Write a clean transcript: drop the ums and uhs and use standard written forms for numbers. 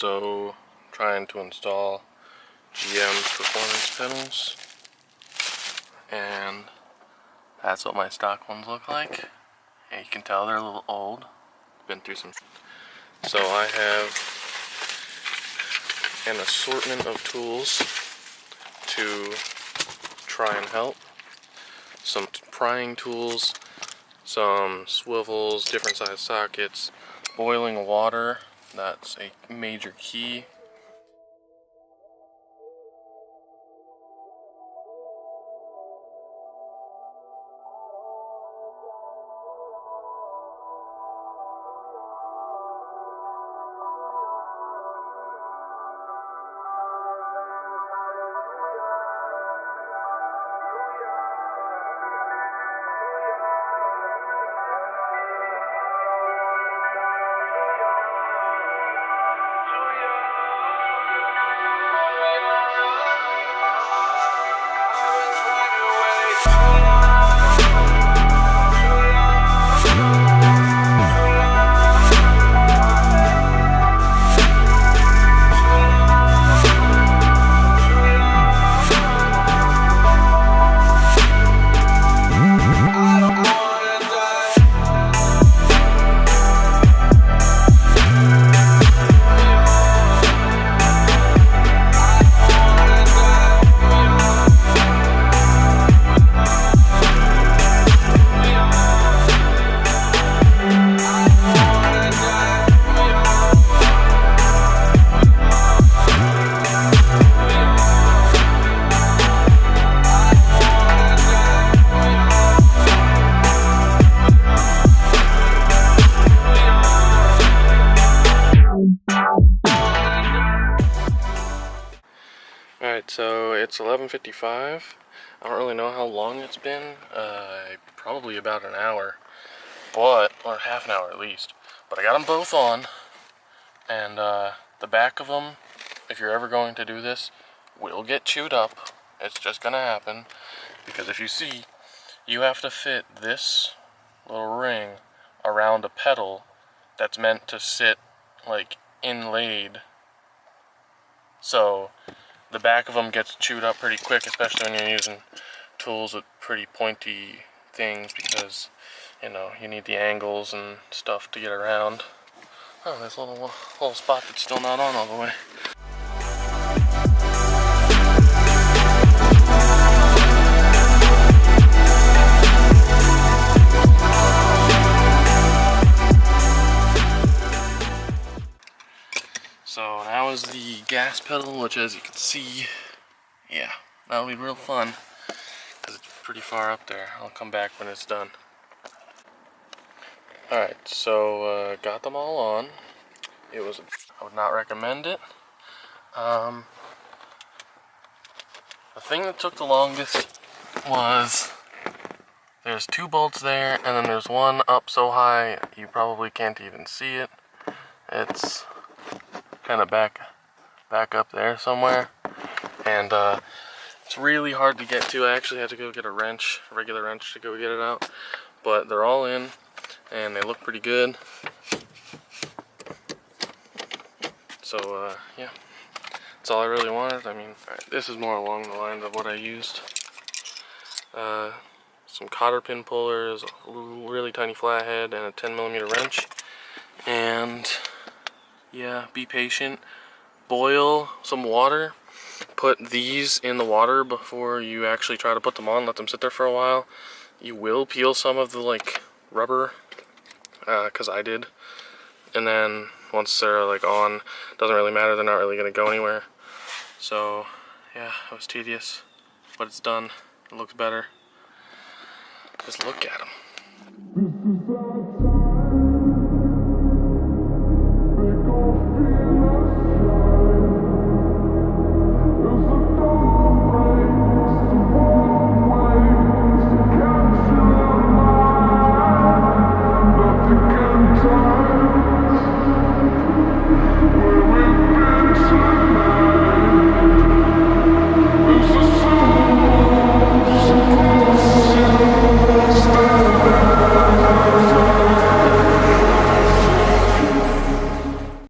So trying to install GM performance pedals, and that's what my stock ones look like. And you can tell they're a little old. Been through some. So I have an assortment of tools to try and help. Some prying tools, some swivels, different size sockets, boiling water, that's a major key. Alright, so it's 11:55. I don't really know how long it's been. Probably about an hour, or half an hour at least. But I got them both on, and the back of them, if you're ever going to do this, will get chewed up. It's just gonna happen, because if you see, you have to fit this little ring around a pedal that's meant to sit like inlaid. So the back of them gets chewed up pretty quick, especially when you're using tools with pretty pointy things, because you know you need the angles and stuff to get around. Oh, there's a little spot that's still not on all the way. So now is the gas pedal, which as you can see, yeah, that'll be real fun, because it's pretty far up there. I'll come back when it's done. Alright, so got them all on. I would not recommend it. The thing that took the longest was, there's 2 bolts there, and then there's one up so high you probably can't even see it. It's kind of back up there somewhere, and it's really hard to get to. I actually had to go get a regular wrench to go get it out, but they're all in and they look pretty good. So yeah, that's all I really wanted. I mean, this is more along the lines of what I used. Some cotter pin pullers, a really tiny flathead, and a 10mm wrench. And yeah, be patient. Boil some water. Put these in the water before you actually try to put them on. Let them sit there for a while. You will peel some of the like rubber, because I did. And then once they're like on, doesn't really matter. They're not really gonna go anywhere. So yeah, it was tedious, but it's done. It looks better. Just look at them.